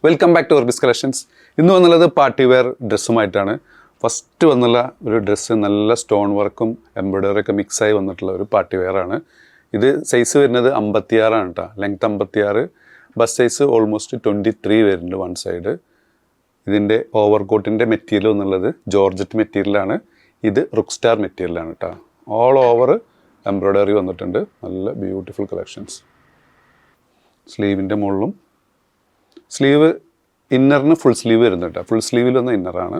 Welcome back to Orbis collections. ഇന്ന് വന്നുള്ളത് party wear ഡ്രസ്സുമായിട്ടാണ്. ഫസ്റ്റ് വന്നുള്ള ഒരു ഡ്രസ്സ് നല്ല സ്റ്റോൺ വർക്കും എംബ്രോയ്ഡറി ഒക്കെ മിക്സായി വന്നിട്ടുള്ള ഒരു പാർട്ടി വെയറാണ്. ഇത് സൈസ് വരുന്നത് 56 കേട്ടോ. ലെങ്ത് 56, ബസ് സൈസ് ഓൾമോസ്റ്റ് 23 വരുന്നുണ്ട് വൺ സൈഡ്. ഇതിൻ്റെ ഓവർകോട്ടിൻ്റെ മെറ്റീരിയൽ എന്നുള്ളത് ജോർജറ്റ് മെറ്റീരിയലാണ്. ഇത് റുക്സ്റ്റാർ മെറ്റീരിയലാണ് കേട്ടോ. ഓൾ ഓവർ എംബ്രോയ്ഡറി വന്നിട്ടുണ്ട്. നല്ല ബ്യൂട്ടിഫുൾ കളക്ഷൻസ്. സ്ലീവിൻ്റെ മുകളിലും സ്ലീവ് ഇന്നറിന് ഫുൾ സ്ലീവ് വരുന്നുണ്ട്. ഫുൾ സ്ലീവിൽ വന്ന ഇന്നറാണ്.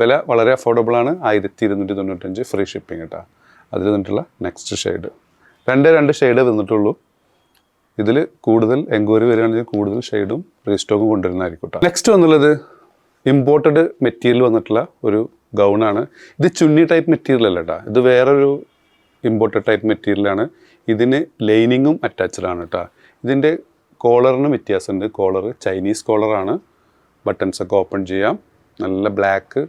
വില വളരെ അഫോർഡബിളാണ്. 1295 ഫ്രീ ഷിപ്പിംഗ് കേട്ടോ. അതിൽ വന്നിട്ടുള്ള നെക്സ്റ്റ് ഷെയ്ഡ് രണ്ട് ഷെയ്ഡ് വന്നിട്ടുള്ളൂ. ഇതിൽ കൂടുതൽ എൻക്വയറി വരികയാണെങ്കിൽ കൂടുതൽ ഷെയ്ഡും റീസ്റ്റോക്കും കൊണ്ടുവരുന്നതായിരിക്കും കേട്ടോ. നെക്സ്റ്റ് വന്നുള്ളത് ഇമ്പോർട്ടഡ് മെറ്റീരിയൽ വന്നിട്ടുള്ള ഒരു ഗൗണാണ്. ഇത് ചുന്നി ടൈപ്പ് മെറ്റീരിയൽ അല്ല കേട്ടോ. ഇത് വേറൊരു ഇമ്പോർട്ടഡ് ടൈപ്പ് മെറ്റീരിയലാണ്. ഇതിന് ലൈനിങ്ങും അറ്റാച്ച്ഡ് ആണ് കേട്ടോ. ഇതിൻ്റെ കോളറിന് വ്യത്യാസമുണ്ട്. കോളർ ചൈനീസ് കോളറാണ്. ബട്ടൺസൊക്കെ ഓപ്പൺ ചെയ്യാം. നല്ല ബ്ലാക്ക്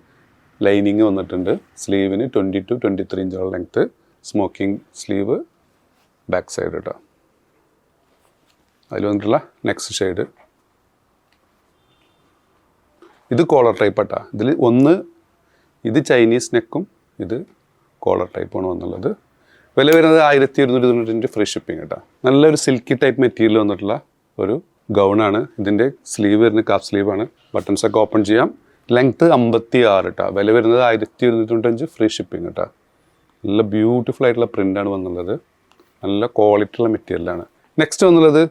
ലൈനിങ് വന്നിട്ടുണ്ട്. സ്ലീവിന് 22-23 ഇഞ്ചോളം length. Smocking sleeve back side കേട്ടോ. അതിൽ വന്നിട്ടുള്ള നെക്സ്റ്റ് ഷെയ്ഡ് ഇത് കോളർ ടൈപ്പ് കേട്ടോ. ഇതിൽ ഇത് ചൈനീസ് നെക്കും ഇത് കോളർ ടൈപ്പാണ് വന്നുള്ളത്. വില വരുന്നത് 1295 ഫ്രീ ഷിപ്പിംഗ് കേട്ടോ. നല്ലൊരു സിൽക്കി ടൈപ്പ് മെറ്റീരിയൽ വന്നിട്ടുള്ള ഒരു ഗൗണാണ്. ഇതിൻ്റെ സ്ലീവ് വരുന്നത് കാഫ് സ്ലീവാണ്. ബട്ടൺസൊക്കെ ഓപ്പൺ ചെയ്യാം. ലെങ്ത്ത് 56 കേട്ടോ. വില വരുന്നത് 1295 ഫ്രീ ഷിപ്പിംഗ് കേട്ടോ. നല്ല ബ്യൂട്ടിഫുൾ ആയിട്ടുള്ള പ്രിൻ്റാണ് വന്നുള്ളത്. നല്ല ക്വാളിറ്റി ഉള്ള മെറ്റീരിയലാണ്. നെക്സ്റ്റ് വന്നുള്ളത്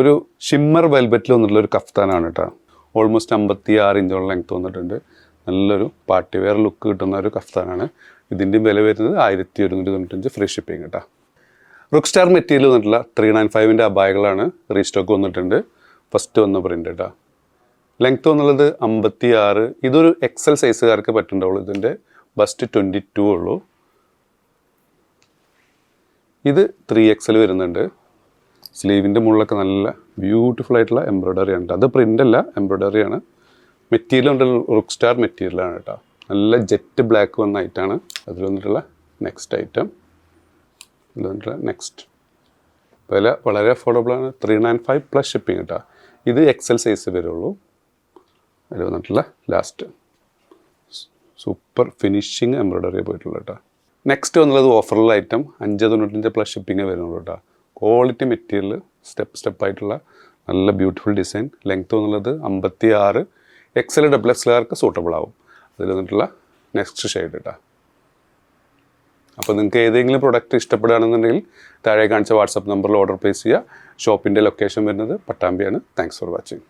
ഒരു ഷിമ്മർ വെൽവെറ്റിൽ വന്നിട്ടുള്ള ഒരു കഫ്താനാണ് കേട്ടോ. ഓൾമോസ്റ്റ് 56 ഇഞ്ചോളം ലെങ്ത്ത് വന്നിട്ടുണ്ട്. നല്ലൊരു പാർട്ടി വെയർ ലുക്ക് കിട്ടുന്ന ഒരു കഫ്താനാണ്. ഇതിൻ്റെയും വില വരുന്നത് 1195 ഫ്രീ ഷിപ്പിംഗ് കേട്ടോ. റുക്സ്റ്റാർ മെറ്റീരിയൽ വന്നിട്ടുള്ള 395ൻ്റെ അബായകളാണ് റീസ്റ്റോക്ക് വന്നിട്ടുണ്ട്. ഫസ്റ്റ് വന്ന പ്രിൻ്റ് കേട്ടോ. ലെങ്ത്ത് വന്നുള്ളത് 56. ഇതൊരു എക്സൽ സൈസുകാർക്ക് പറ്റുന്നുള്ളൂ. ഇതിൻ്റെ ബസ്റ്റ് 22 ഉള്ളൂ. ഇത് 3XL വരുന്നുണ്ട്. സ്ലീവിൻ്റെ മുകളിലൊക്കെ നല്ല ബ്യൂട്ടിഫുൾ ആയിട്ടുള്ള എംബ്രോയ്ഡറി ആണ്. അത് പ്രിൻ്റ് അല്ല, എംബ്രോയ്ഡറിയാണ്. മെറ്റീരിയൽ ഉണ്ട് റുക്സ്റ്റാർ മെറ്റീരിയലാണ് കേട്ടോ. നല്ല ജെറ്റ് ബ്ലാക്ക് വന്നായിട്ടാണ്. അതിൽ വന്നിട്ടുള്ള നെക്സ്റ്റ് ഐറ്റം. ഇതിൽ വന്നിട്ടുള്ള നെക്സ്റ്റ് വില വളരെ അഫോർഡബിളാണ്. 395 പ്ലസ് ഷിപ്പിംഗ് കേട്ടോ. ഇത് എക്സൽ സൈസ് വരുള്ളൂ. അതിൽ വന്നിട്ടുള്ള ലാസ്റ്റ് സൂപ്പർ ഫിനിഷിങ് എംബ്രോയ്ഡറി പോയിട്ടുള്ള കേട്ടോ. നെക്സ്റ്റ് വന്നുള്ളത് ഓഫറുള്ള ഐറ്റം 595 പ്ലസ് ഷിപ്പിംഗ് വരുന്നുള്ളൂ കേട്ടോ. ക്വാളിറ്റി മെറ്റീരിയൽ സ്റ്റെപ്പായിട്ടുള്ള നല്ല ബ്യൂട്ടിഫുൾ ഡിസൈൻ. ലെങ്ത്ത് വന്നുള്ളത് 56. XL XXLകാർക്ക് സൂട്ടബിൾ ആവും. അതിൽ വന്നിട്ടുള്ള നെക്സ്റ്റ് ഷെയ്ഡ് കേട്ടോ. അപ്പോൾ നിങ്ങൾക്ക് ഏതെങ്കിലും പ്രൊഡക്റ്റ് ഇഷ്ടപ്പെടുകയാണെന്നുണ്ടെങ്കിൽ താഴെ കാണിച്ച വാട്സപ്പ് നമ്പറിൽ ഓർഡർ പ്ലേസ് ചെയ്യുക. ഷോപ്പിൻ്റെ ലൊക്കേഷൻ വരുന്നത് പട്ടാമ്പിയാണ്. Thanks for watching.